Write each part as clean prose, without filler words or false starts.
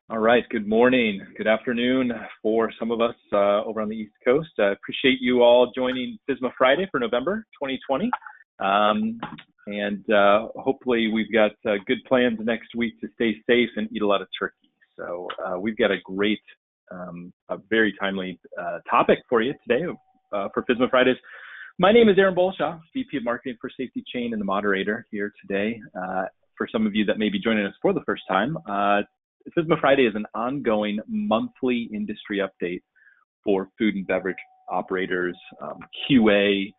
All right. Good morning. Good afternoon for some of us over on the East Coast. I appreciate you all joining FSMA Friday for November 2020. Hopefully we've got good plans next week to stay safe and eat a lot of turkey. So we've got a great, a very timely topic for you today for FSMA Fridays. My name is Aaron Bolshaw, VP of Marketing for SafetyChain and the moderator here today. For some of you that may be joining us for the first time, FSMA Friday is an ongoing monthly industry update for food and beverage operators, QA,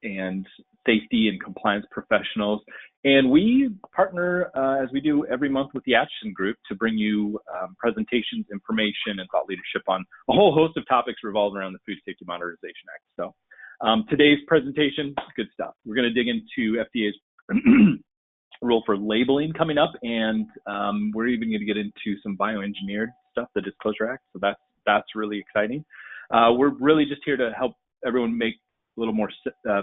and safety and compliance professionals. And we partner, as we do every month, with the Atchison Group to bring you presentations, information, and thought leadership on a whole host of topics revolving around the Food Safety Modernization Act. So today's presentation, good stuff. We're going to dig into FDA's rule for labeling coming up, and we're even going to get into some bioengineered stuff, the Disclosure Act. So that's really exciting. We're really just here to help everyone make a little more,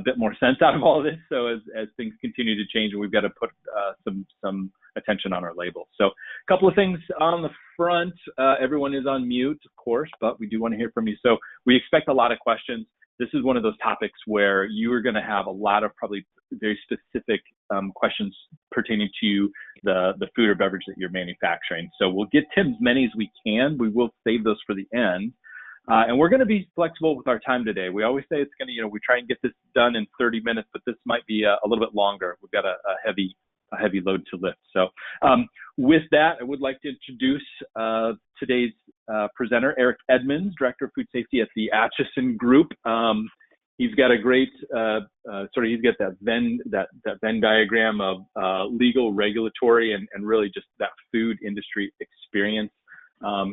bit more sense out of all of this. So as things continue to change, and we've got to put some attention on our label. So a couple of things on the front. Everyone is on mute, of course, but we do want to hear from you. So we expect a lot of questions. This is one of those topics where you are going to have a lot of probably very specific questions pertaining to the food or beverage that you're manufacturing. So we'll get to as many as we can. We will save those for the end. And we're going to be flexible with our time today. We always say it's going to, we try and get this done in 30 minutes, but this might be a little bit longer. We've got a heavy load to lift. So with that, I would like to introduce today's presenter, Eric Edmonds, Director of Food Safety at the Atchison Group. He's got a great he's got that Venn diagram of legal, regulatory, and really just that food industry experience.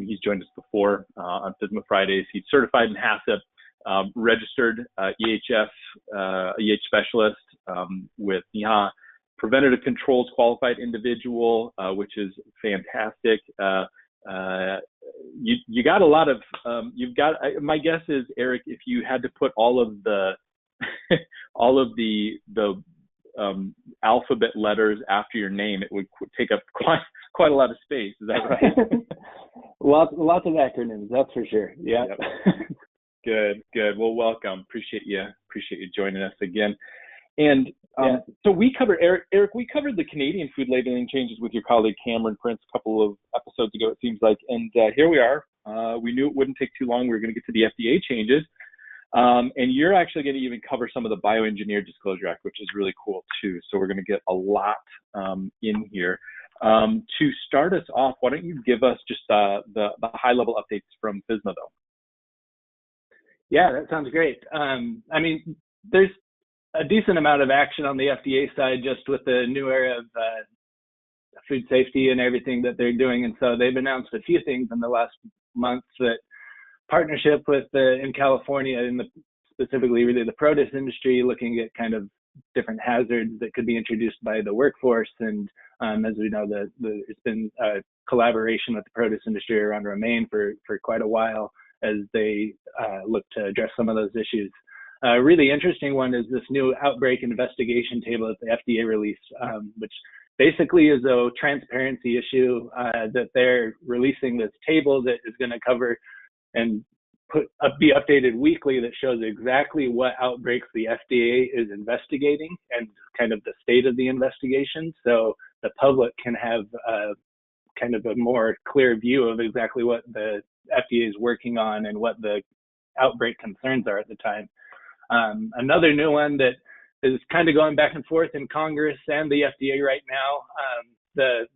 He's joined us before on FSMA Fridays. He's certified in HACCP, registered EH specialist with NIHA, preventative controls qualified individual, which is fantastic. You got a lot of, my guess is, Eric, if you had to put all of the alphabet letters after your name, it would take up quite a lot of space. Is that right? Lots of acronyms, that's for sure. Yeah. Yep. Good. Well, welcome. Appreciate you joining us again. And so we covered, Eric, we covered the Canadian food labeling changes with your colleague Cameron Prince a couple of episodes ago, it seems like. And here we are. We knew it wouldn't take too long. We were going to get to the FDA changes. And you're actually going to even cover some of the Bioengineered Disclosure Act, which is really cool too. So we're going to get a lot in here. To start us off, why don't you give us just the high-level updates from FSMA, though? Yeah, that sounds great. I mean, there's a decent amount of action on the FDA side just with the new era of food safety and everything that they're doing. And so they've announced a few things in the last months that partnership with in California, specifically really the produce industry, looking at kind of different hazards that could be introduced by the workforce. And as we know, it's been a collaboration with the produce industry around romaine for quite a while as they look to address some of those issues. A really interesting one is this new outbreak investigation table that the FDA released, which basically is a transparency issue that they're releasing this table that is going to cover and be updated weekly that shows exactly what outbreaks the FDA is investigating and kind of the state of the investigation. So the public can have kind of a more clear view of exactly what the FDA is working on and what the outbreak concerns are at the time. Another new one that is kind of going back and forth in Congress and the FDA right now, the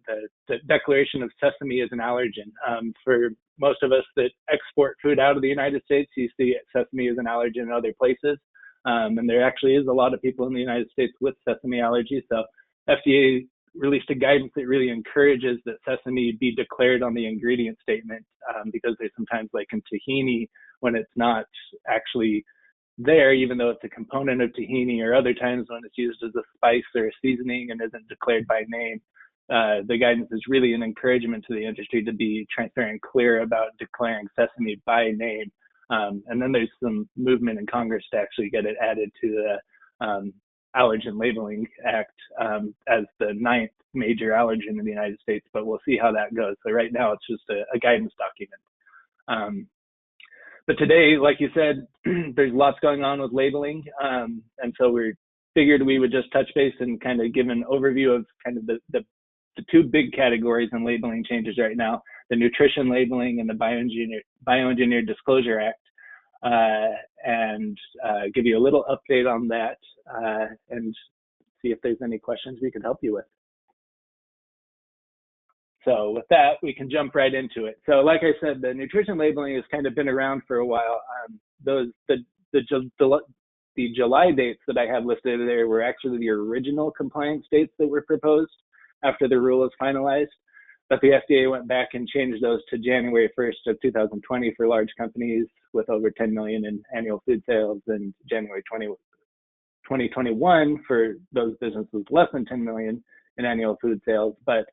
declaration of sesame as an allergen. For most of us that export food out of the United States, you see sesame as an allergen in other places. And there actually is a lot of people in the United States with sesame allergies. So FDA released a guidance that really encourages that sesame be declared on the ingredient statement because there's sometimes, like in tahini, when it's not actually there, even though it's a component of tahini, or other times when it's used as a spice or a seasoning and isn't declared by name. The guidance is really an encouragement to the industry to be transparent and clear about declaring sesame by name. And then there's some movement in Congress to actually get it added to the Allergen Labeling Act as the 9th major allergen in the United States, but we'll see how that goes. So right now it's just a guidance document. But today, like you said, there's lots going on with labeling, and so we figured we would just touch base and kind of give an overview of kind of the two big categories in labeling changes right now: the nutrition labeling and the Bioengineered Disclosure Act, and give you a little update on that, and see if there's any questions we can help you with. So with that, we can jump right into it. So like I said, the nutrition labeling has kind of been around for a while. The July dates that I have listed there were actually the original compliance dates that were proposed after the rule was finalized. But the FDA went back and changed those to January 1st of 2020 for large companies with over 10 million in annual food sales, and January 2021 for those businesses less than 10 million in annual food sales. But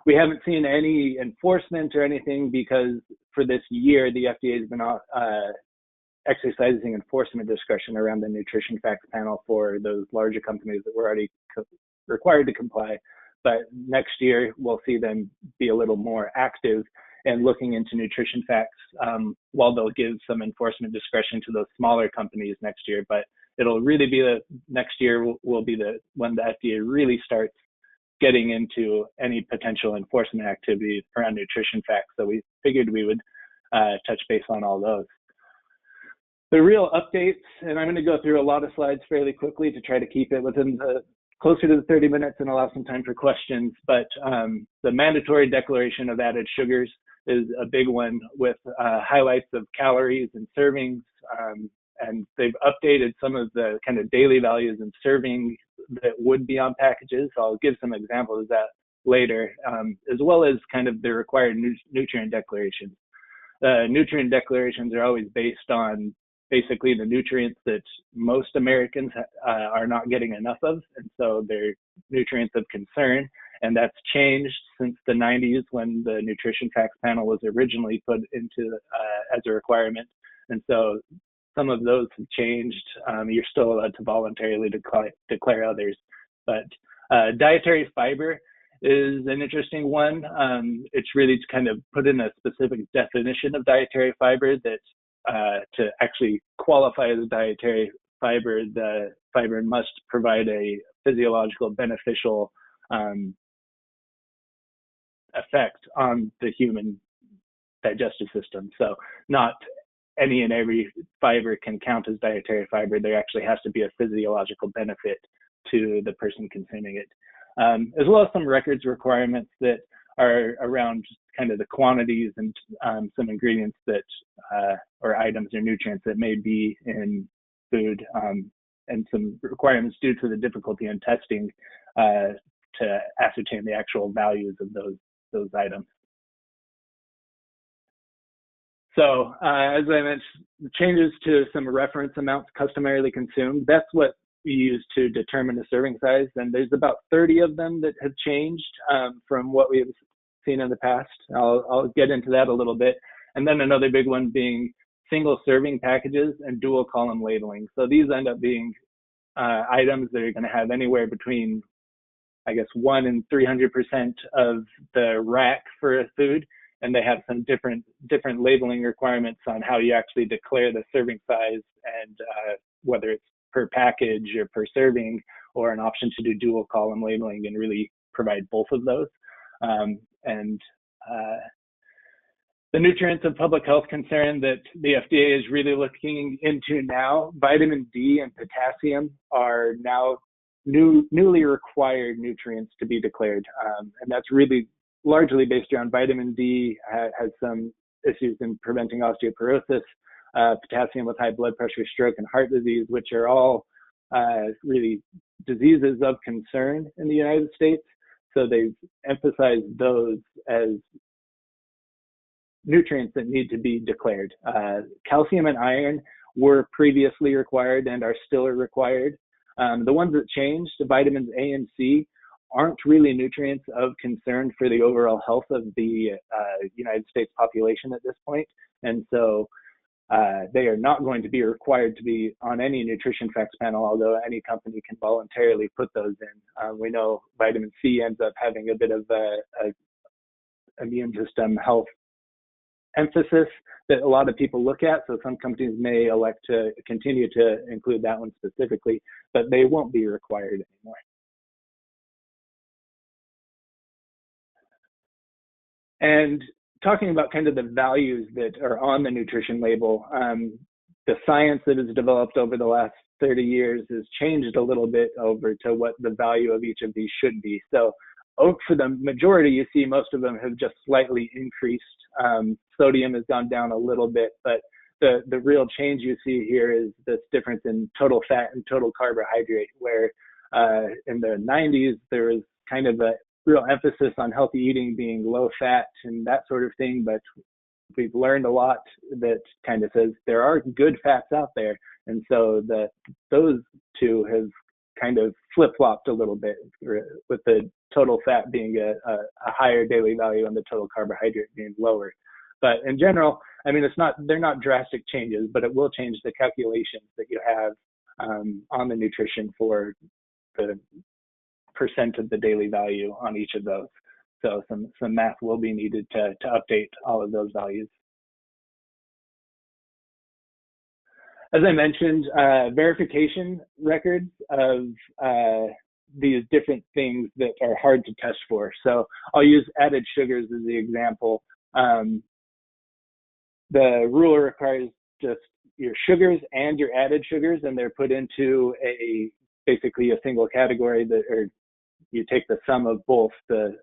we haven't seen any enforcement or anything because for this year, the FDA has been exercising enforcement discretion around the nutrition facts panel for those larger companies that were already required to comply. But next year, we'll see them be a little more active and looking into nutrition facts, while they'll give some enforcement discretion to those smaller companies next year. But it'll really be next year will be when the FDA really starts getting into any potential enforcement activities around nutrition facts. So we figured we would touch base on all those. The real updates, and I'm going to go through a lot of slides fairly quickly to try to keep it within closer to the 30 minutes and allow some time for questions. But the mandatory declaration of added sugars is a big one with highlights of calories and servings. And they've updated some of the kind of daily values and serving that would be on packages. So I'll give some examples of that later, as well as kind of the required nutrient declarations. Nutrient declarations are always based on basically the nutrients that most Americans are not getting enough of, and so they're nutrients of concern. And that's changed since the 90s when the Nutrition Facts Panel was originally put into as a requirement. And so some of those have changed. You're still allowed to voluntarily declare others. But dietary fiber is an interesting one. It's really to kind of put in a specific definition of dietary fiber that to actually qualify as a dietary fiber, the fiber must provide a physiological beneficial effect on the human digestive system. So not any and every fiber can count as dietary fiber. There actually has to be a physiological benefit to the person consuming it, as well as some records requirements that are around kind of the quantities and some ingredients that or items or nutrients that may be in food, and some requirements due to the difficulty in testing to ascertain the actual values of those items. So as I mentioned, changes to some reference amounts customarily consumed. That's what we use to determine the serving size. And there's about 30 of them that have changed from what we've seen in the past. I'll get into that a little bit. And then another big one being single serving packages and dual column labeling. So these end up being items that are going to have anywhere between, I guess, 1 and 300% of the rack for a food. And they have some different labeling requirements on how you actually declare the serving size, and whether it's per package or per serving, or an option to do dual column labeling and really provide both of those. And the nutrients of public health concern that the FDA is really looking into now, vitamin D and potassium are now newly required nutrients to be declared. And that's really largely based around vitamin D has some issues in preventing osteoporosis, potassium with high blood pressure, stroke, and heart disease, which are all really diseases of concern in the United States. So they've emphasized those as nutrients that need to be declared. Calcium and iron were previously required and are still required. The ones that changed, the vitamins A and C, aren't really nutrients of concern for the overall health of the United States population at this point. And so they are not going to be required to be on any nutrition facts panel, although any company can voluntarily put those in. We know vitamin C ends up having a bit of a immune system health emphasis that a lot of people look at, so some companies may elect to continue to include that one specifically, but they won't be required anymore. And talking about kind of the values that are on the nutrition label, the science that has developed over the last 30 years has changed a little bit over to what the value of each of these should be. So for the majority, you see most of them have just slightly increased. Sodium has gone down a little bit, but the real change you see here is this difference in total fat and total carbohydrate, where in the 90s, there was kind of a real emphasis on healthy eating being low fat and that sort of thing, but we've learned a lot that kind of says there are good fats out there, and so those two have kind of flip-flopped a little bit, with the total fat being a higher daily value and the total carbohydrate being lower. But in general, I mean, they're not drastic changes, but it will change the calculations that you have on the nutrition for the percent of the daily value on each of those. So some math will be needed to update all of those values. As I mentioned, verification records of these different things that are hard to test for. So I'll use added sugars as the example. The rule requires just your sugars and your added sugars, and they're put into basically a single category or you take the sum of both the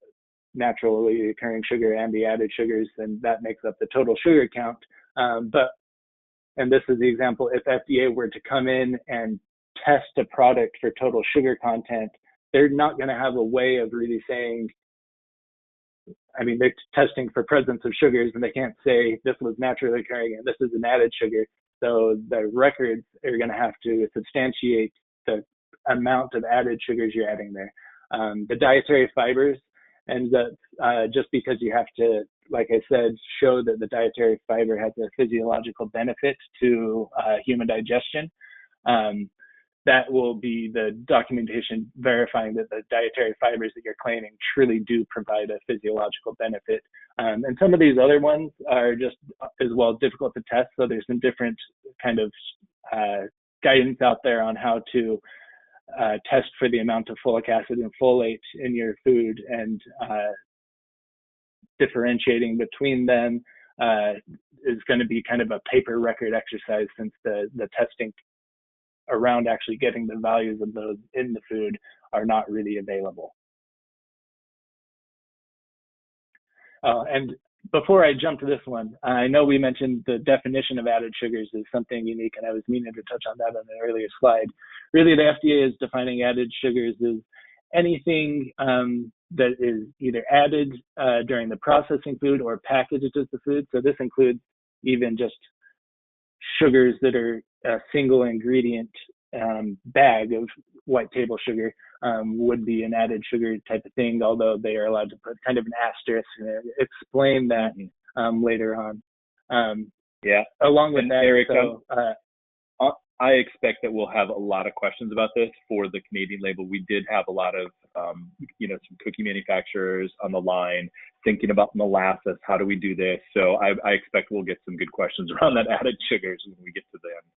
naturally occurring sugar and the added sugars, and that makes up the total sugar count. And this is the example, if FDA were to come in and test a product for total sugar content, they're not going to have a way of really saying, I mean, they're testing for presence of sugars, and they can't say this was naturally occurring and this is an added sugar. So the records are going to have to substantiate the amount of added sugars you're adding there. The dietary fibers, and just because you have to, like I said, show that the dietary fiber has a physiological benefit to human digestion, that will be the documentation verifying that the dietary fibers that you're claiming truly do provide a physiological benefit. And some of these other ones are just as well difficult to test. So there's some different kind of guidance out there on how to test for the amount of folic acid and folate in your food, and differentiating between them is going to be kind of a paper record exercise, since the testing around actually getting the values of those in the food are not really available. And before I jump to this one, I know we mentioned the definition of added sugars is something unique, and I was meaning to touch on that on an earlier slide. Really, the FDA is defining added sugars as anything that is either added during the processing food or packaged as the food. So this includes even just sugars that are a single ingredient bag of white table sugar would be an added sugar type of thing, although they are allowed to put kind of an asterisk and explain that later on. Yeah. Along with that, Eric, so, I expect that we'll have a lot of questions about this for the Canadian label. We did have a lot of, some cookie manufacturers on the line thinking about molasses. How do we do this? So I expect we'll get some good questions around that added sugars when we get to the end.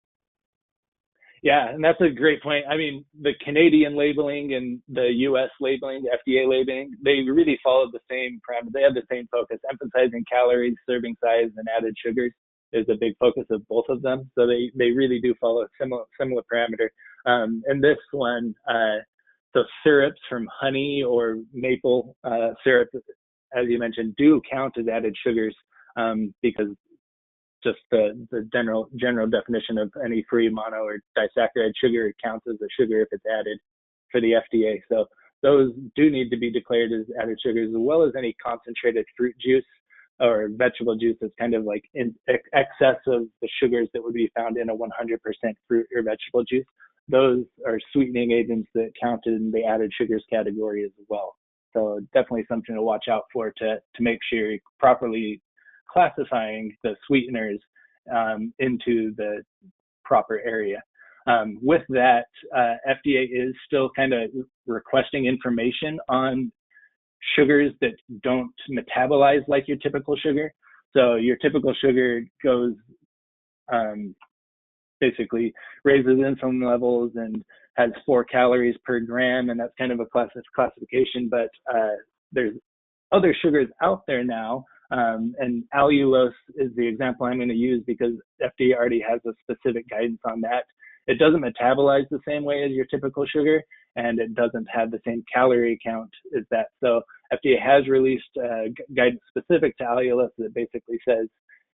Yeah, and that's a great point. I mean, the Canadian labeling and the U.S. labeling, the FDA labeling, they really follow the same parameters. They have the same focus, emphasizing calories, serving size, and added sugars is a big focus of both of them. So they really do follow a similar parameter. And this one, the syrups from honey or maple syrup, as you mentioned, do count as added sugars because just the general definition of any free mono or disaccharide sugar counts as a sugar if it's added for the FDA. So those do need to be declared as added sugars, as well as any concentrated fruit juice or vegetable juice that's kind of like in excess of the sugars that would be found in a 100% fruit or vegetable juice. Those are sweetening agents that count in the added sugars category as well. So definitely something to watch out for to make sure you're properly classifying the sweeteners into the proper area. With that, FDA is still kind of requesting information on sugars that don't metabolize like your typical sugar. So your typical sugar goes, basically raises insulin levels and has 4 calories per gram, and that's kind of a classification. But there's other sugars out there now, and allulose is the example I'm going to use because FDA already has a specific guidance on that. It doesn't metabolize the same way as your typical sugar, and it doesn't have the same calorie count as that. So FDA has released guidance specific to allulose that basically says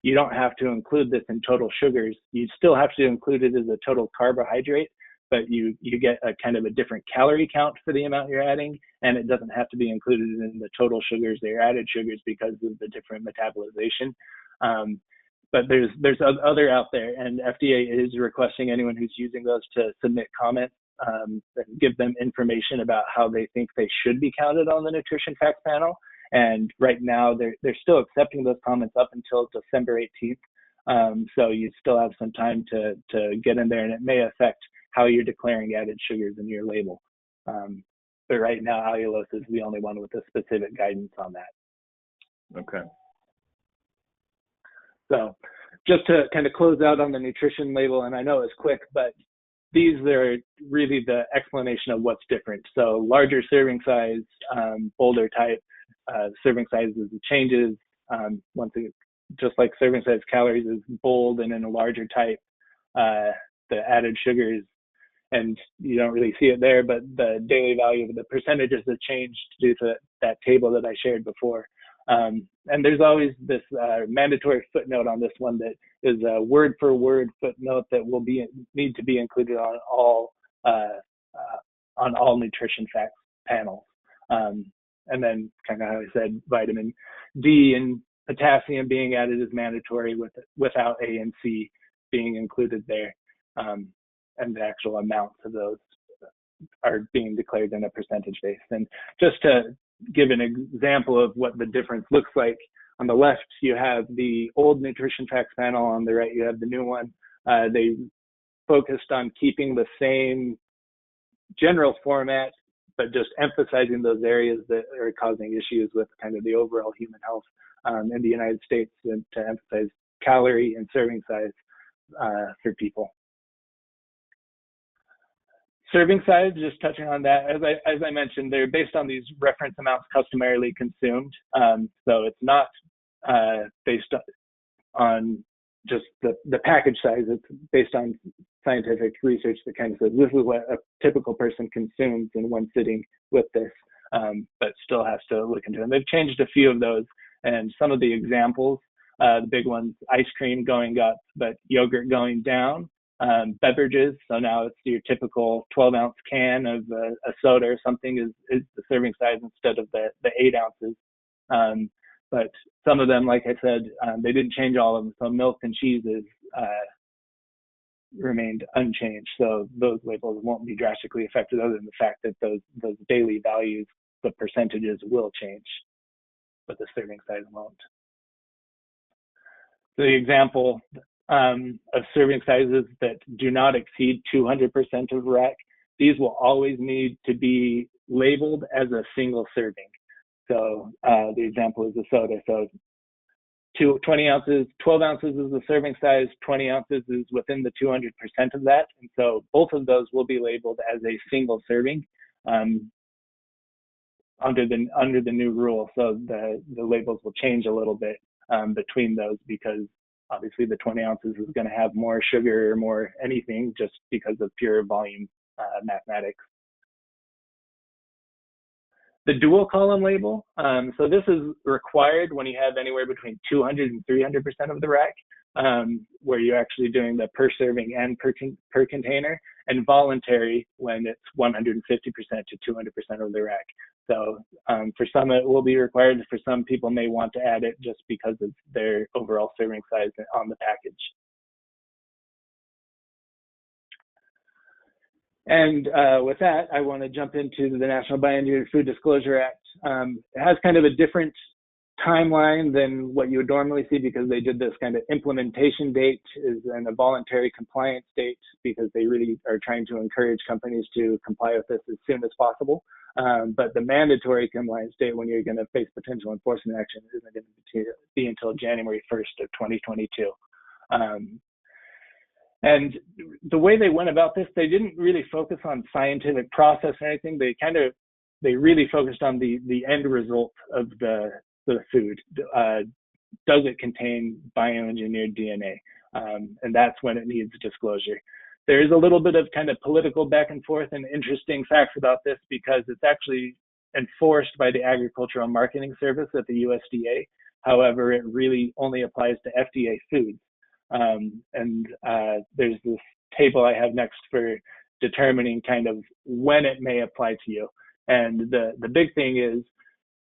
you don't have to include this in total sugars. You still have to include it as a total carbohydrate, but you get a kind of a different calorie count for the amount you're adding, and it doesn't have to be included in the total sugars, their added sugars, because of the different metabolization. But there's other out there, and FDA is requesting anyone who's using those to submit comments and give them information about how they think they should be counted on the nutrition facts panel. And right now, they're still accepting those comments up until December 18th. So you still have some time to get in there, and it may affect how you're declaring added sugars in your label. But right now, allulose is the only one with a specific guidance on that. Okay. So just to kind of close out on the nutrition label, and I know it's quick, but these are really the explanation of what's different. So larger serving size, bolder type, serving sizes changes. Once again, just like serving size calories is bold and in a larger type, the added sugars, and you don't really see it there, but the daily value of the percentages have changed due to that table that I shared before. And there's always this mandatory footnote on this one that is a word for word footnote that will need to be included on all nutrition facts panels. And then kind of how I said, vitamin D and potassium being added is mandatory without A and C being included there. And the actual amounts of those are being declared in a percentage base. And just to give an example of what the difference looks like, on the left, you have the old nutrition facts panel. On the right, you have the new one. They focused on keeping the same general format, but just emphasizing those areas that are causing issues with kind of the overall human health in the United States, and to emphasize calorie and serving size for people. Serving size, just touching on that, as I mentioned, they're based on these reference amounts customarily consumed. So it's not based on just the package size. It's based on scientific research that kind of says this is what a typical person consumes in one sitting with this, but still has to look into it. And they've changed a few of those, and some of the examples, the big ones, ice cream going up, but yogurt going down. Beverages, so now it's your typical 12-ounce can of a soda or something is the serving size instead of the 8 ounces. But some of them, like I said, they didn't change all of them. So milk and cheeses remained unchanged. So those labels won't be drastically affected, other than the fact that those daily values, the percentages will change, but the serving size won't. So the example of serving sizes that do not exceed 200% of rack, these will always need to be labeled as a single serving. So the example is a soda. So 20 ounces, 12 ounces is the serving size, 20 ounces is within the 200% of that. And so both of those will be labeled as a single serving under the new rule. So the labels will change a little bit between those, because obviously the 20 ounces is going to have more sugar or more anything just because of pure volume mathematics. The dual column label, so this is required when you have anywhere between 200 and 300% of the rack, where you're actually doing the per serving and per container, and voluntary when it's 150% to 200% of the rack. So for some it will be required, for some people may want to add it just because of their overall serving size on the package. And with that, I want to jump into the National Bioengineered Food Disclosure Act. It has kind of a different timeline than what you would normally see, because they did this kind of implementation date is in a voluntary compliance date, because they really are trying to encourage companies to comply with this as soon as possible. But the mandatory compliance date, when you're going to face potential enforcement action, isn't going to be until January 1st of 2022. And the way they went about this, they didn't really focus on scientific process or anything. They really focused on the end result of the food. Does it contain bioengineered DNA? And that's when it needs disclosure. There is a little bit of kind of political back and forth and interesting facts about this, because it's actually enforced by the Agricultural Marketing Service at the USDA. However, it really only applies to FDA foods. There's this table I have next for determining kind of when it may apply to you. And the big thing is,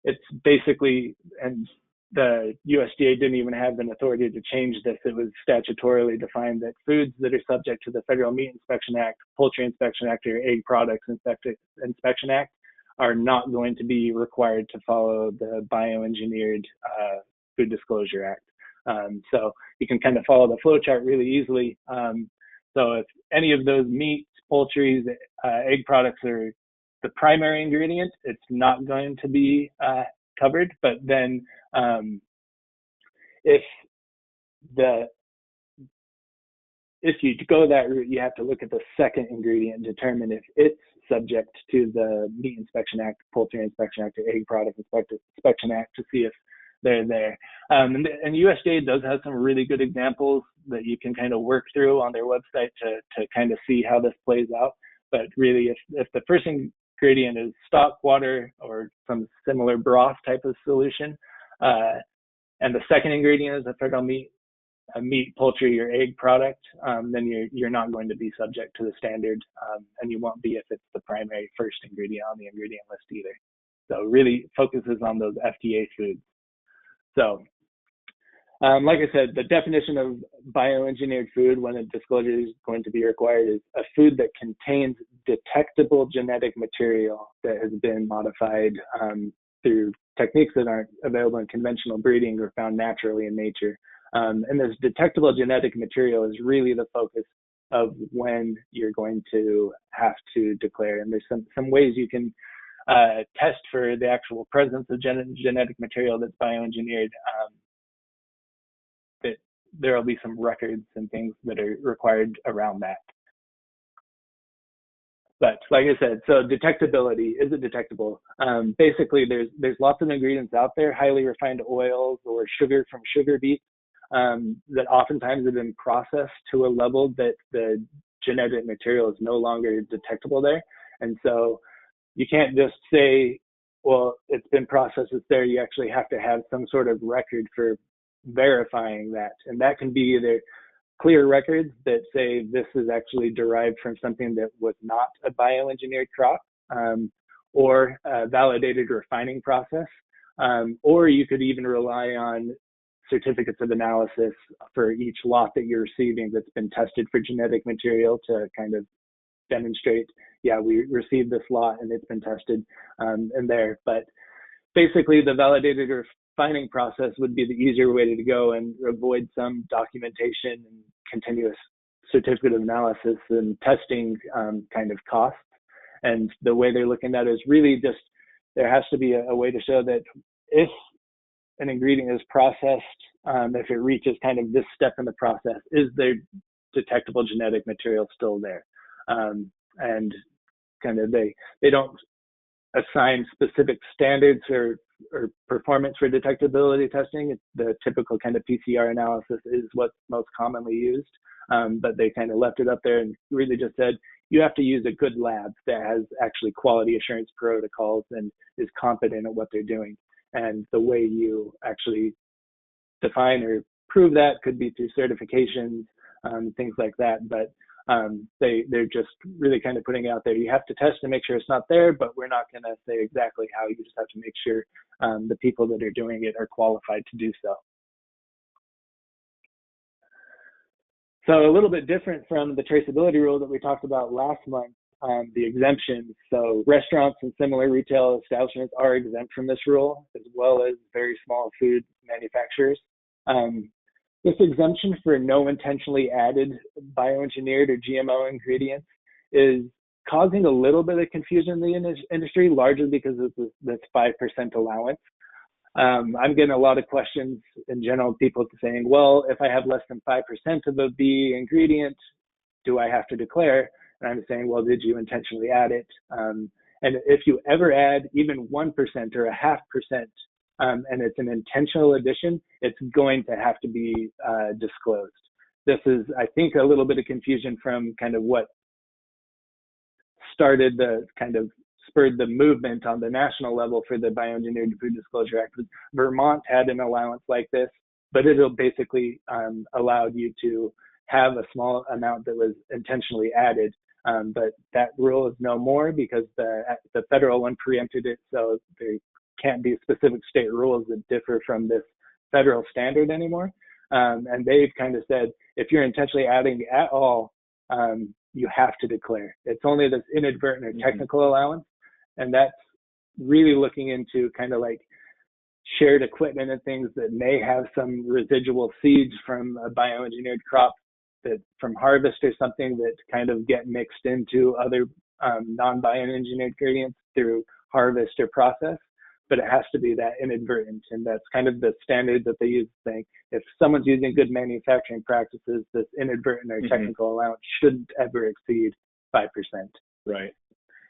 it's basically, and the USDA didn't even have an authority to change this. It was statutorily defined that foods that are subject to the Federal Meat Inspection Act, Poultry Inspection Act, or Egg Products Inspection Act are not going to be required to follow the Bioengineered Food Disclosure Act. So you can kind of follow the flow chart really easily. So if any of those meats, poultry, egg products are the primary ingredient, it's not going to be covered. But then if you go that route, you have to look at the second ingredient and determine if it's subject to the Meat Inspection Act, Poultry Inspection Act, or Egg Product Inspection Act to see if they're there. And USDA does have some really good examples that you can kind of work through on their website to kind of see how this plays out. But really, if the first ingredient is stock, water, or some similar broth type of solution, and the second ingredient is a federal meat, poultry, or egg product, then you're not going to be subject to the standard, and you won't be if it's the primary first ingredient on the ingredient list either. So really focuses on those FDA foods. So like I said, the definition of bioengineered food, when a disclosure is going to be required, is a food that contains detectable genetic material that has been modified through techniques that aren't available in conventional breeding or found naturally in nature. And this detectable genetic material is really the focus of when you're going to have to declare. And there's some ways you can test for the actual presence of genetic material that's bioengineered. There will be some records and things that are required around that. But like I said, so detectability, is it detectable? Basically, there's lots of ingredients out there, highly refined oils or sugar from sugar beets, that oftentimes have been processed to a level that the genetic material is no longer detectable there. And so you can't just say, well, it's been processed, it's there. You actually have to have some sort of record for verifying that. And that can be either clear records that say this is actually derived from something that was not a bioengineered crop, or a validated refining process, or you could even rely on certificates of analysis for each lot that you're receiving that's been tested for genetic material to kind of demonstrate, yeah, we received this lot and it's been tested in there. But basically, the validated refining process would be the easier way to go and avoid some documentation and continuous certificate of analysis and testing kind of costs. And the way they're looking at it is really just, there has to be a way to show that if an ingredient is processed, if it reaches kind of this step in the process, is there detectable genetic material still there? And kind of they don't assign specific standards or performance for detectability testing. The typical kind of PCR analysis is what's most commonly used, but they kind of left it up there and really just said, you have to use a good lab that has actually quality assurance protocols and is competent at what they're doing. And the way you actually define or prove that could be through certifications, things like that. But they're just really kind of putting out there, you have to test to make sure it's not there, but we're not going to say exactly how. You just have to make sure the people that are doing it are qualified to do so. So a little bit different from the traceability rule that we talked about last month. the exemptions. So restaurants and similar retail establishments are exempt from this rule, as well as very small food manufacturers. This exemption for no intentionally added bioengineered or GMO ingredients is causing a little bit of confusion in the industry, largely because of this 5% allowance. I'm getting a lot of questions in general, people saying, well, if I have less than 5% of a B ingredient, do I have to declare? And I'm saying, well, did you intentionally add it? And if you ever add even 1% or 0.5%, and it's an intentional addition, it's going to have to be disclosed. This is, I think, a little bit of confusion from kind of what spurred the movement on the national level for the Bioengineered Food Disclosure Act. Vermont had an allowance like this, but it basically allowed you to have a small amount that was intentionally added. But that rule is no more because the federal one preempted it, so there can't be specific state rules that differ from this federal standard anymore. And they've kind of said, if you're intentionally adding at all, you have to declare. It's only this inadvertent or technical allowance. And that's really looking into kind of like shared equipment and things that may have some residual seeds from a bioengineered crop that from harvest or something that kind of get mixed into other non-bioengineered ingredients through harvest or process. But it has to be that inadvertent, and that's kind of the standard that they use, saying if someone's using good manufacturing practices, this inadvertent or technical allowance shouldn't ever exceed 5%. Right.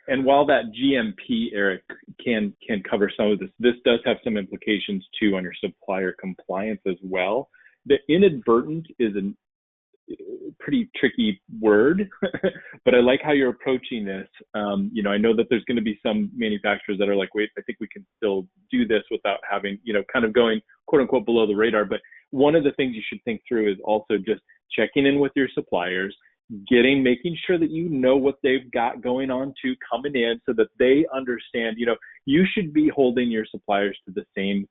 And while that GMP, Eric, can cover some of this, this does have some implications too on your supplier compliance as well. The inadvertent is a pretty tricky word, but I like how you're approaching this. I know that there's going to be some manufacturers that are like, wait, I think we can still do this without having, kind of going quote unquote below the radar. But one of the things you should think through is also just checking in with your suppliers, making sure that you know what they've got going on to coming in so that they understand, you should be holding your suppliers to the same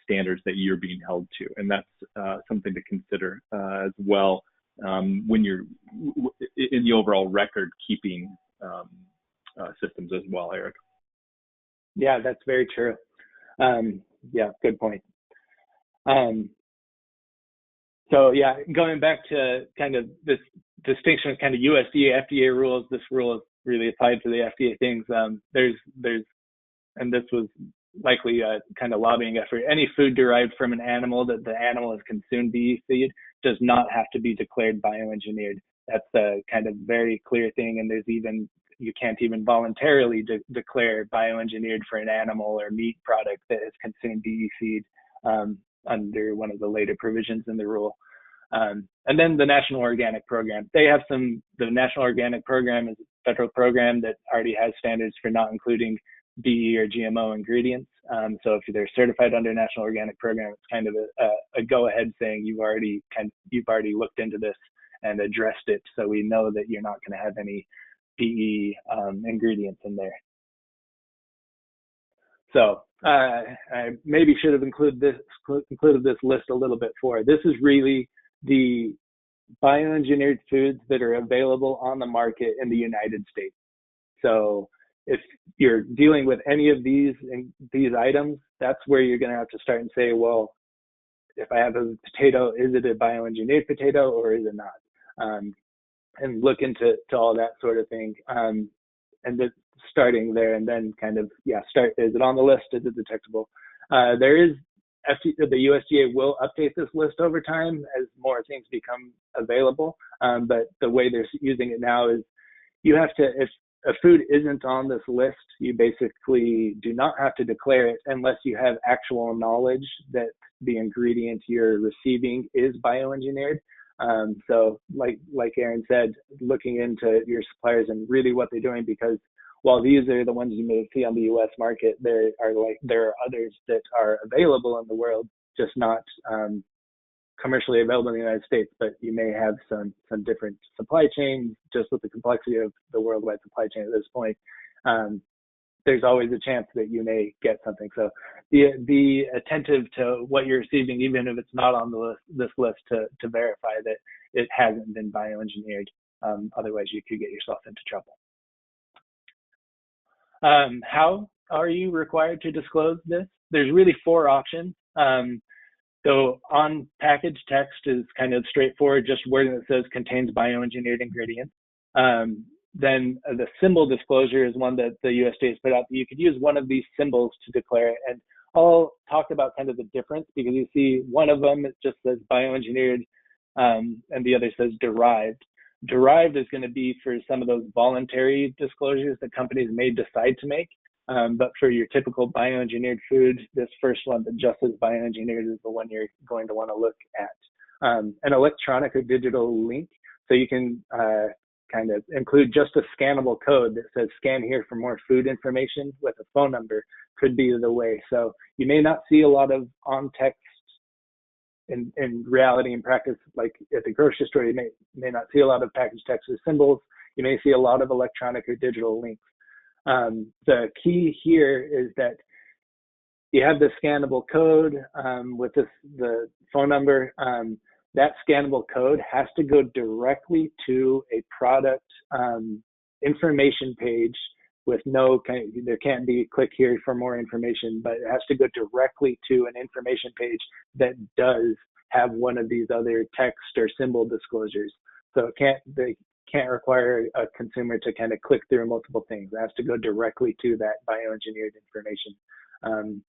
standards that you're being held to. And that's something to consider as well when you're in the overall record keeping systems as well, Eric. Yeah, that's very true. Yeah, good point. So yeah, going back to kind of this distinction of kind of USDA, FDA rules, this rule is really applied to the FDA things. There's, and this was likely a kind of lobbying effort. Any food derived from an animal that the animal has consumed BE feed does not have to be declared bioengineered. That's a kind of very clear thing. And you can't even voluntarily declare bioengineered for an animal or meat product that has consumed BE feed under one of the later provisions in the rule. And then the National Organic Program. The National Organic Program is a federal program that already has standards for not including BE or GMO ingredients. So if they're certified under National Organic Program, it's kind of a go-ahead saying you've already looked into this and addressed it, so we know that you're not going to have any BE ingredients in there. So I maybe should have included this list a little bit forward. This is really the bioengineered foods that are available on the market in the United States. So if you're dealing with any of these items, that's where you're going to have to start and say, well, if I have a potato, is it a bioengineered potato or is it not? And look into all that sort of thing. And just starting there and then kind of, start, is it on the list? Is it detectable? The USDA will update this list over time as more things become available. But the way they're using it now is you have to, if a food isn't on this list, you basically do not have to declare it unless you have actual knowledge that the ingredient you're receiving is bioengineered. So like Aaron said, looking into your suppliers and really what they're doing, because while these are the ones you may see on the U.S. market, there are others that are available in the world, just not commercially available in the United States. But you may have some different supply chains, just with the complexity of the worldwide supply chain at this point. There's always a chance that you may get something. So be attentive to what you're receiving, even if it's not on this list, to verify that it hasn't been bioengineered. Otherwise, you could get yourself into trouble. How are you required to disclose this? There's really 4 options. So on package text is kind of straightforward, just wording that says contains bioengineered ingredients. Then the symbol disclosure is one that the USDA has put out. You could use one of these symbols to declare it. And I'll talk about kind of the difference, because you see one of them, it just says bioengineered, and the other says derived. Derived is going to be for some of those voluntary disclosures that companies may decide to make. But for your typical bioengineered food, this first one that just says bioengineered is the one you're going to want to look at. An electronic or digital link, so you can kind of include just a scannable code that says scan here for more food information with a phone number, could be the way. So you may not see a lot of on text in reality and practice, like at the grocery store. You may not see a lot of package text or symbols. You may see a lot of electronic or digital links. The key here is that you have the scannable code with the phone number. That scannable code has to go directly to a product information page with there can't be click here for more information, but it has to go directly to an information page that does have one of these other text or symbol disclosures. So they can't require a consumer to kind of click through multiple things. It has to go directly to that bioengineered information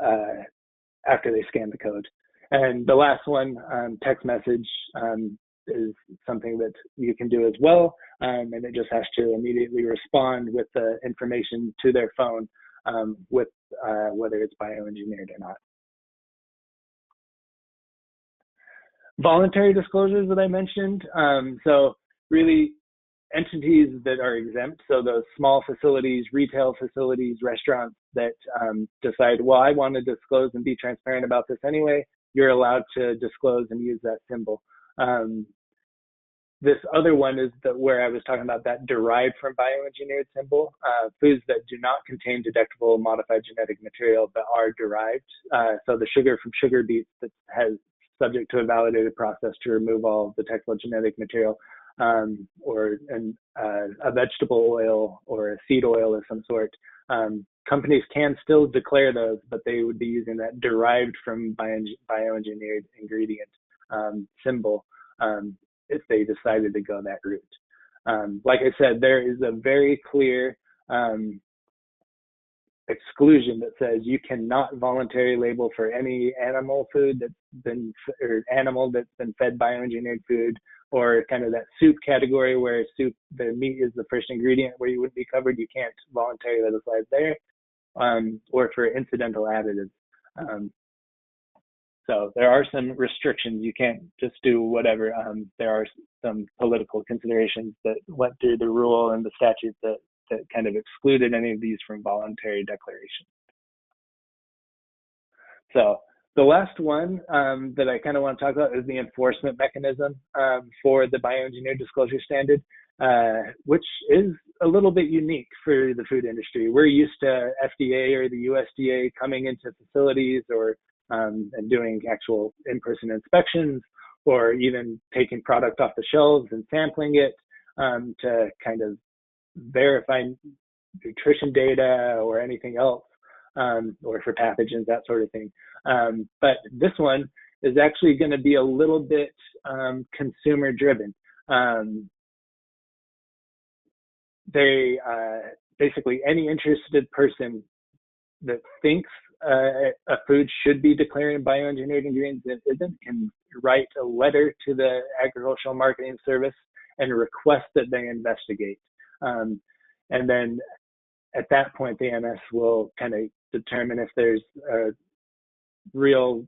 after they scan the code. And the last one, text message, is something that you can do as well, and it just has to immediately respond with the information to their phone with whether it's bioengineered or not. Voluntary disclosures that I mentioned, so really entities that are exempt, so those small facilities, retail facilities, restaurants that decide, well, I want to disclose and be transparent about this anyway, you're allowed to disclose and use that symbol. This other one is where I was talking about that derived from bioengineered symbol, foods that do not contain detectable modified genetic material but are derived. So the sugar from sugar beets that has subject to a validated process to remove all detectable genetic material, or a vegetable oil or a seed oil of some sort. Companies can still declare those, but they would be using that derived from bioengineered ingredient symbol if they decided to go that route. Like I said, there is a very clear exclusion that says you cannot voluntarily label for any animal food animal that's been fed bioengineered food, or kind of that soup category where the meat is the first ingredient where you wouldn't be covered. You can't voluntarily let it slide there, or for incidental additives. So there are some restrictions. You can't just do whatever. There are some political considerations that went through the rule and the statute that kind of excluded any of these from voluntary declaration. So the last one that I kind of want to talk about is the enforcement mechanism for the bioengineered disclosure standard, which is a little bit unique for the food industry. We're used to FDA or the USDA coming into facilities and doing actual in-person inspections, or even taking product off the shelves and sampling it to kind of verify nutrition data or anything else, or for pathogens, that sort of thing. But this one is actually going to be a little bit consumer driven. Basically any interested person that thinks a food should be declaring bioengineered ingredients and isn't can write a letter to the Agricultural Marketing Service and request that they investigate. And then at that point, the MS will kind of determine if there's a real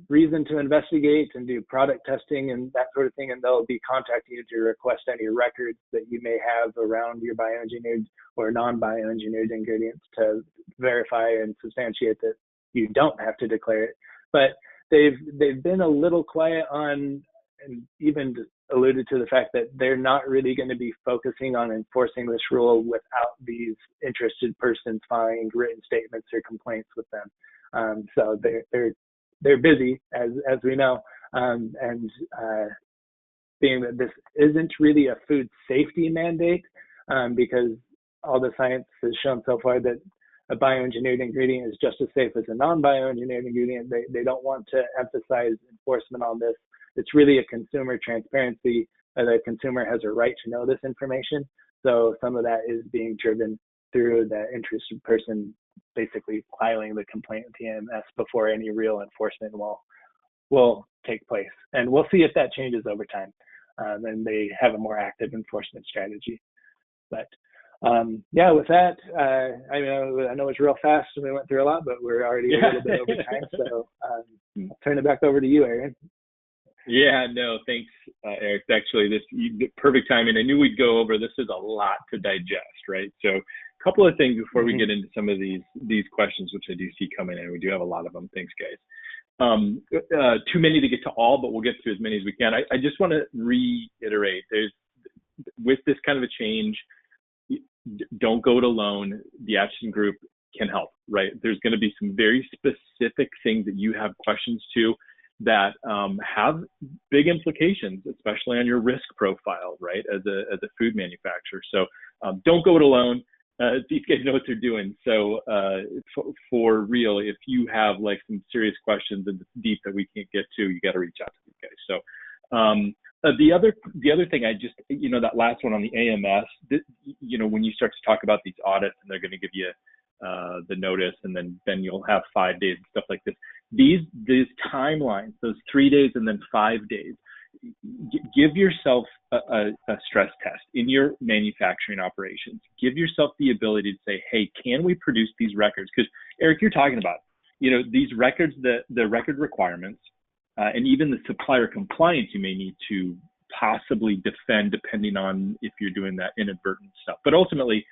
reason to investigate and do product testing and that sort of thing, and they'll be contacting you to request any records that you may have around your bioengineered or non-bioengineered ingredients to verify and substantiate that you don't have to declare it. But they've been a little quiet on, and even alluded to the fact that they're not really going to be focusing on enforcing this rule without these interested persons filing written statements or complaints with them. So they're busy, as we know, and being that this isn't really a food safety mandate, because all the science has shown so far that a bioengineered ingredient is just as safe as a non-bioengineered ingredient. They don't want to emphasize enforcement on this. It's really a consumer transparency. The consumer has a right to know this information. So some of that is being driven through the interested person basically filing the complaint with the AMS before any real enforcement will take place. And we'll see if that changes over time, and they have a more active enforcement strategy. But yeah, with that, I know it's real fast and we went through a lot, but we're already a little bit over time. So I'll turn it back over to you, Aaron. Yeah, no, thanks, Eric. Actually, perfect timing. I knew we'd go over. This is a lot to digest, right? So a couple of things before we get into some of these questions, which I do see coming in. We do have a lot of them. Thanks, guys. Too many to get to all, but we'll get to as many as we can. I just want to reiterate, with this kind of a change, don't go it alone. The action group can help, right? There's going to be some very specific things that you have questions to that have big implications, especially on your risk profile, right, as a food manufacturer. So don't go it alone. These guys know what they're doing. So for real, if you have like some serious questions and deep that we can't get to, you got to reach out to these guys. So the other thing, that last one on the AMS, when you start to talk about these audits and they're going to give you the notice, and then you'll have 5 days and stuff like this. These timelines, those 3 days and then 5 days, give yourself a stress test in your manufacturing operations. Give yourself the ability to say, hey, can we produce these records? Because Eric, you're talking about, these records, the record requirements, and even the supplier compliance you may need to possibly defend depending on if you're doing that inadvertent stuff. But ultimately,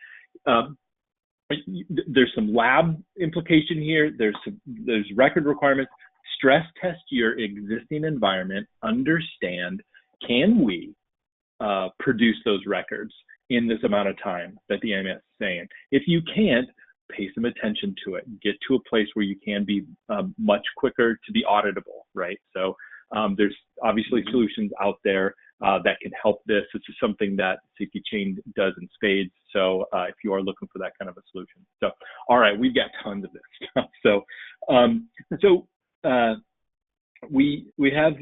there's some lab implication here. There's record requirements. Stress test your existing environment. Understand, can we produce those records in this amount of time that the AMS is saying? If you can't, pay some attention to it. Get to a place where you can be much quicker to be auditable, right? So there's obviously solutions out there that can help this. This is something that SafetyChain does in spades. So if you are looking for that kind of a solution. So, all right, we've got tons of this stuff. So, we have,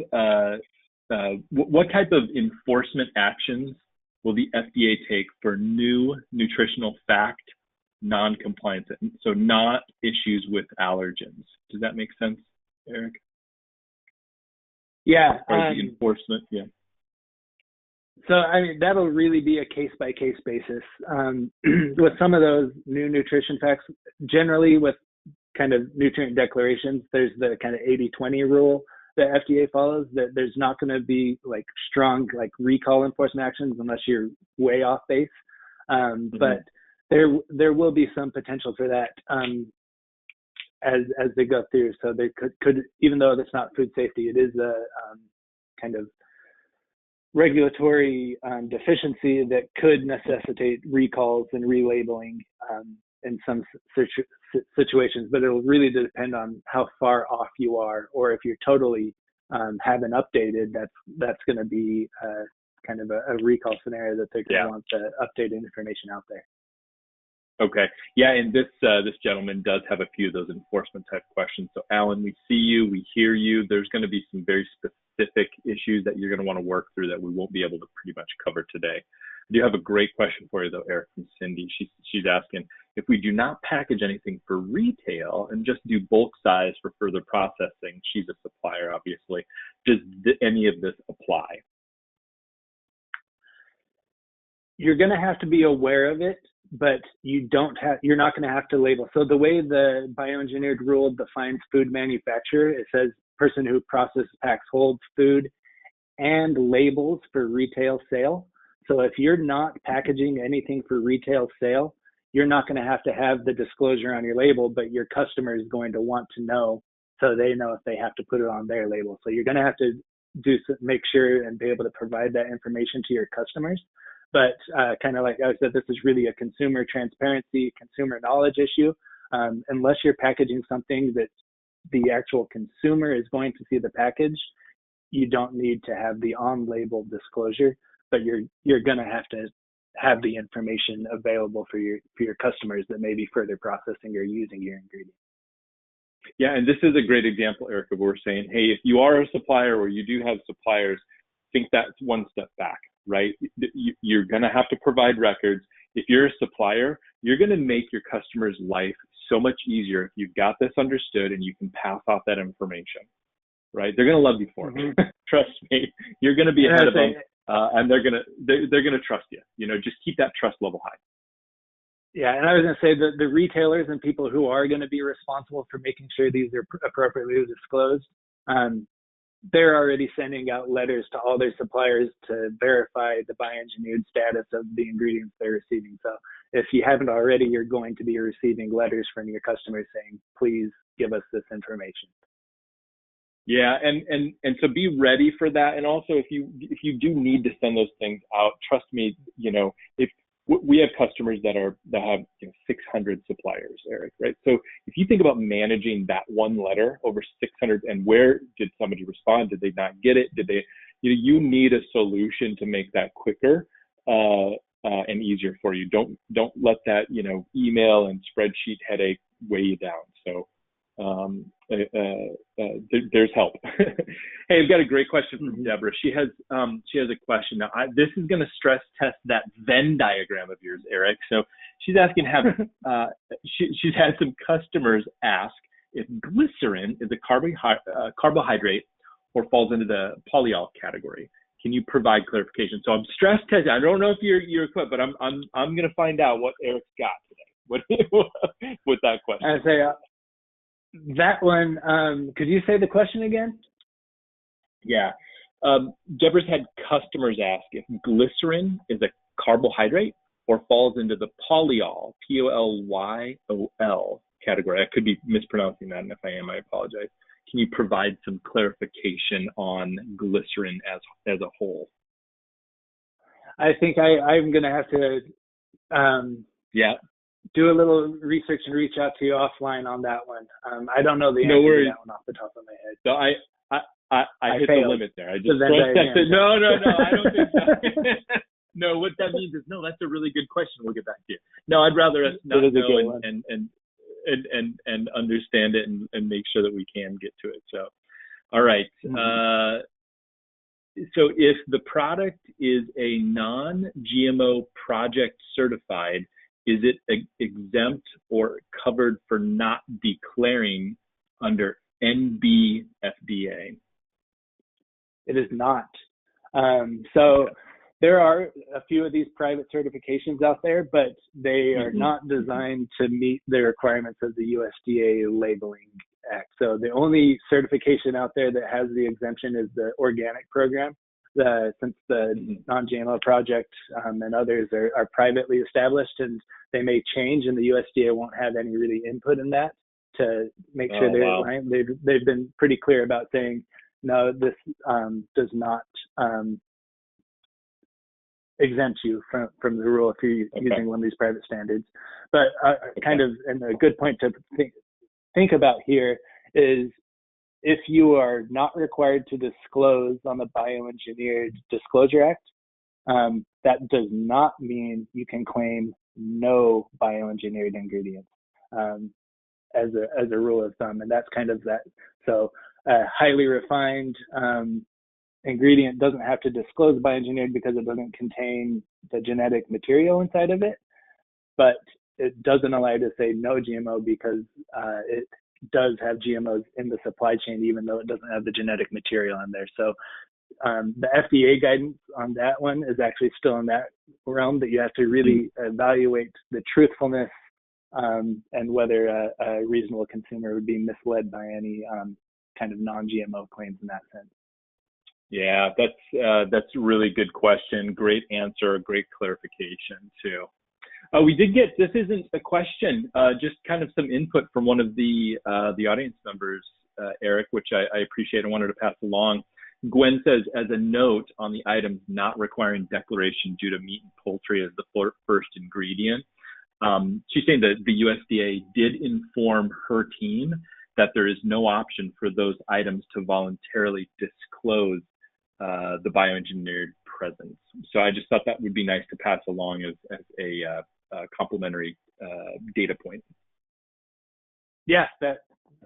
what type of enforcement actions will the FDA take for new nutritional fact non-compliance? So not issues with allergens. Does that make sense, Eric? Yeah. Or the enforcement, yeah. So, that'll really be a case-by-case basis. With some of those new nutrition facts, generally with kind of nutrient declarations, there's the kind of 80-20 rule that FDA follows, that there's not going to be like strong like recall enforcement actions unless you're way off base. But there will be some potential for that as they go through. So they could even though that's not food safety, it is a kind of regulatory deficiency that could necessitate recalls and relabeling in some situations, but it'll really depend on how far off you are, or if you're totally haven't updated, that's going to be kind of a recall scenario that they're going to want the updated information out there. Okay. Yeah, and this gentleman does have a few of those enforcement type questions. So Alan, we see you, we hear you. There's going to be some very specific issues that you're going to want to work through that we won't be able to pretty much cover today. I do have a great question for you though, Eric, from Cindy. She's asking, if we do not package anything for retail and just do bulk size for further processing, she's a supplier obviously, does any of this apply? You're going to have to be aware of it, but you're not going to have to label. So the way the bioengineered rule defines food manufacturer, it says person who processes, packs, holds food and labels for retail sale. So if you're not packaging anything for retail sale, you're not going to have the disclosure on your label, but your customer is going to want to know, so they know if they have to put it on their label. So you're going to have to make sure and be able to provide that information to your customers. But kind of like I said, this is really a consumer transparency, consumer knowledge issue. Unless you're packaging something that the actual consumer is going to see the package, you don't need to have the on-label disclosure, but you're going to have the information available for your customers that may be further processing or using your ingredients. Yeah, and this is a great example, Eric, of where we're saying, hey, if you are a supplier or you do have suppliers, think that's one step back, right? You're going to have to provide records. If you're a supplier, you're going to make your customer's life so much easier if you've got this understood and you can pass off that information, right? They're going to love you for it. Trust me, you're going to be ahead of them, and they're going to trust you. Just keep that trust level high. Yeah, and I was going to say that the retailers and people who are going to be responsible for making sure these are appropriately disclosed, they're already sending out letters to all their suppliers to verify the bioengineered status of the ingredients they're receiving. So if you haven't already, you're going to be receiving letters from your customers saying, please give us this information. Yeah, and so be ready for that. And also, if you do need to send those things out, trust me, if we have customers that have 600 suppliers, Eric, right? So if you think about managing that one letter over 600, and where did somebody respond? Did they not get it? Did they? You need a solution to make that quicker and easier for you. Don't let that email and spreadsheet headache weigh you down. So there's help. Hey, I've got a great question from Deborah. She has a question. Now, this is going to stress test that Venn diagram of yours, Eric. So she's asking, she's had some customers ask if glycerin is a carbohydrate or falls into the polyol category. Can you provide clarification? So I'm stress testing. I don't know if you're equipped, but I'm going to find out what Eric's got today. With that question. I say. That one, could you say the question again? Yeah. Deborah's had customers ask if glycerin is a carbohydrate or falls into the polyol, Polyol category. I could be mispronouncing that, and if I am, I apologize. Can you provide some clarification on glycerin as a whole? I think I'm going to have to do a little research and reach out to you offline on that one. I don't know the answer to that one off the top of my head. So I hit failed. The limit there. I just No, I don't think so. No, what that means is, no, that's a really good question. We'll get back to you. No, I'd rather us not know and understand it and make sure that we can get to it. So, all right. So if the product is a non-GMO project certified, is it exempt or covered for not declaring under NBFDA? It is not. So there are a few of these private certifications out there, but they are not designed to meet the requirements of the USDA Labeling Act. So the only certification out there that has the exemption is the organic program. Since the non-GMO project and others are privately established, and they may change, and the USDA won't have any really input in that to make sure they're aligned. They've been pretty clear about saying, no, this does not exempt you from the rule if you're using one of these private standards. But and a good point to think about here is, if you are not required to disclose on the Bioengineered Disclosure Act, that does not mean you can claim no bioengineered ingredients as a rule of thumb, and that's kind of that. So a highly refined ingredient doesn't have to disclose bioengineered because it doesn't contain the genetic material inside of it, but it doesn't allow you to say no GMO because it does have GMOs in the supply chain, even though it doesn't have the genetic material in there. So the FDA guidance on that one is actually still in that realm, that you have to really evaluate the truthfulness and whether a reasonable consumer would be misled by any kind of non-GMO claims in that sense. Yeah, that's a really good question. Great answer, great clarification too. We did get, this isn't a question, just kind of some input from one of the audience members, Eric, which I appreciate and wanted to pass along. Gwen says, as a note on the items not requiring declaration due to meat and poultry as the first ingredient, she's saying that the USDA did inform her team that there is no option for those items to voluntarily disclose the bioengineered presence. So I just thought that would be nice to pass along as a complementary data point. Yeah,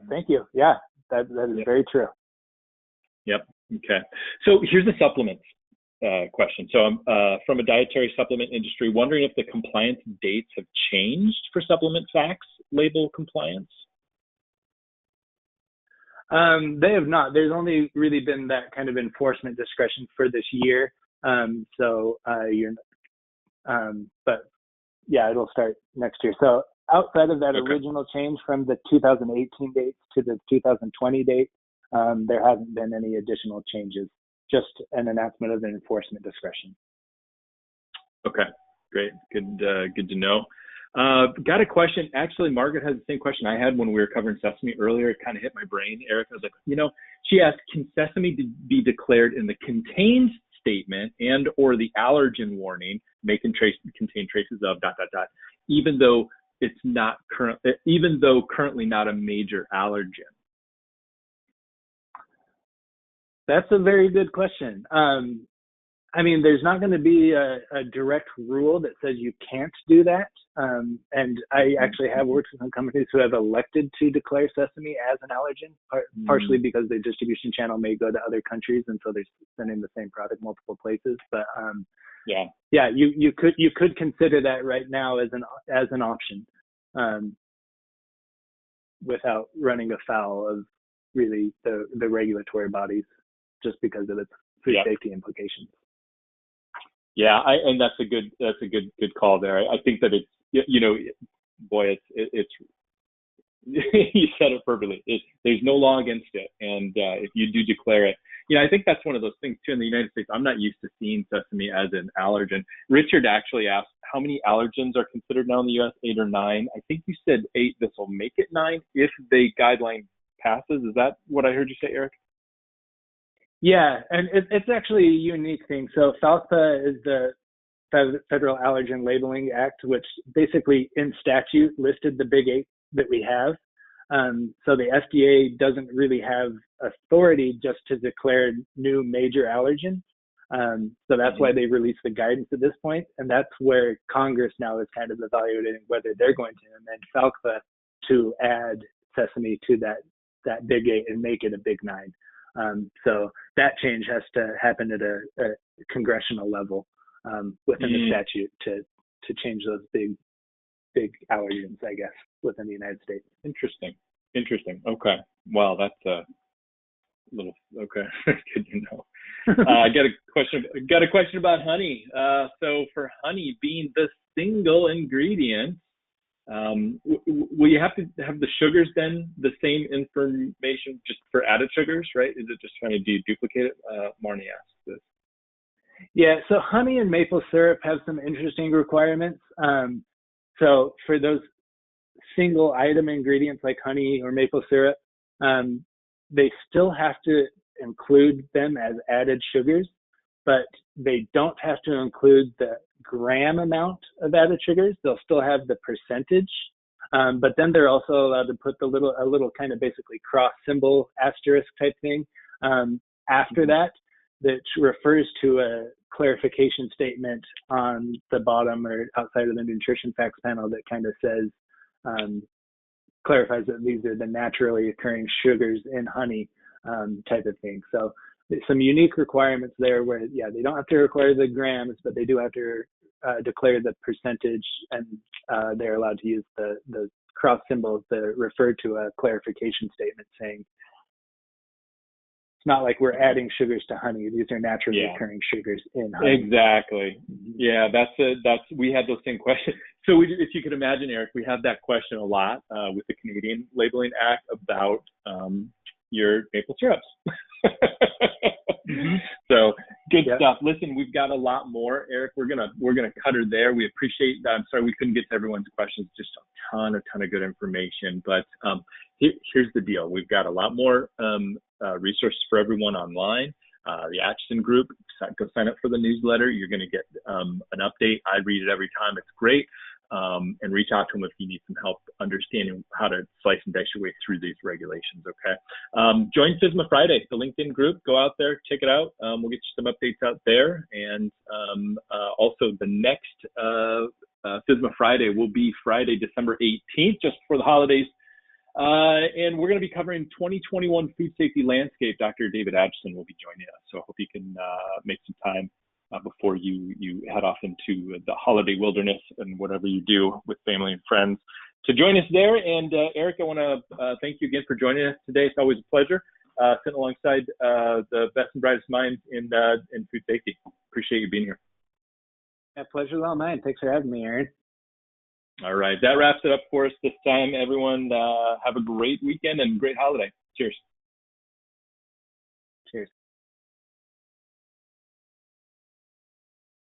thank you. Yeah, that is very true. Yep. Okay. So here's a supplements question. So I'm from a dietary supplement industry, wondering if the compliance dates have changed for supplement facts label compliance. They have not. There's only really been that kind of enforcement discretion for this year. But yeah, it'll start next year. So outside of that original change from the 2018 dates to the 2020 date, there hasn't been any additional changes, just an announcement of an enforcement discretion. Okay, great. Good to know. Got a question. Actually, Margaret has the same question I had when we were covering sesame earlier. It kind of hit my brain, Eric. I was like, she asked, can sesame be declared in the contains statement and or the allergen warning may contain traces of ... even though it's not currently not a major allergen? That's a very good question. There's not going to be a direct rule that says you can't do that. And I actually have worked with some companies who have elected to declare sesame as an allergen, partially because the distribution channel may go to other countries, and so they're sending the same product multiple places. But you could consider that right now as an option, without running afoul of really the regulatory bodies, just because of its food safety implications. Yeah, and that's a good call there. I think that it's it's you said it perfectly. There's no law against it, and if you do declare it, I think that's one of those things too in the United States. I'm not used to seeing sesame as an allergen. Richard actually asked how many allergens are considered now in the U.S. 8 or 9. I think you said 8. This will make it 9 if the guideline passes. Is that what I heard you say, Eric? Yeah, and it's actually a unique thing. So FALCPA is the Federal Allergen Labeling Act, which basically in statute listed the big 8 that we have. So the FDA doesn't really have authority just to declare new major allergens. So that's why they released the guidance at this point. And that's where Congress now is kind of evaluating whether they're going to amend FALCPA to add sesame to that big 8 and make it a big 9. So that change has to happen at a congressional level within the statute to change those big allergens, I guess, within the United States. Interesting. Wow, that's a little okay. Good to know. I got a question about honey. So for honey being the single ingredient, will you have to have the sugars then the same information just for added sugars, right? Is it just trying to duplicate it? Marnie asked this. Yeah, so honey and maple syrup have some interesting requirements. So for those single item ingredients like honey or maple syrup, they still have to include them as added sugars, but they don't have to include the gram amount of added sugars. They'll still have the percentage, but then they're also allowed to put a little kind of basically cross symbol asterisk type thing after that refers to a clarification statement on the bottom or outside of the nutrition facts panel that kind of says, clarifies that these are the naturally occurring sugars in honey type of thing. So there's some unique requirements there where, they don't have to require the grams, but they do have to declare the percentage, and they're allowed to use the cross symbols that refer to a clarification statement saying, it's not like we're adding sugars to honey. These are naturally occurring sugars in honey. Exactly. Yeah, we had those same questions. So if you could imagine, Eric, we have that question a lot with the Canadian Labeling Act about your maple syrups. So good stuff. Listen, we've got a lot more, Eric. We're gonna cut her there. We appreciate that. I'm sorry we couldn't get to everyone's questions. Just a ton of good information. But here's the deal. We've got a lot more resources for everyone online. The Atchison Group, go sign up for the newsletter. You're going to get an update. I read it every time. It's great. and reach out to them if you need some help understanding how to slice and dice your way through these regulations, okay? Join FSMA Friday, the LinkedIn group. Go out there, check it out. We'll get you some updates out there. And also the next FSMA Friday will be Friday, December 18th, just before the holidays. And we're going to be covering 2021 food safety landscape. Dr. David Adgeson will be joining us. So I hope you can make some time before you head off into the holiday wilderness and whatever you do with family and friends to join us there. And Eric, I want to thank you again for joining us today. It's always a pleasure sitting alongside the best and brightest minds in food safety. Appreciate you being here. Yeah, pleasure's all mine. Thanks for having me, Aaron. All right. That wraps it up for us this time, everyone. Have a great weekend and great holiday. Cheers.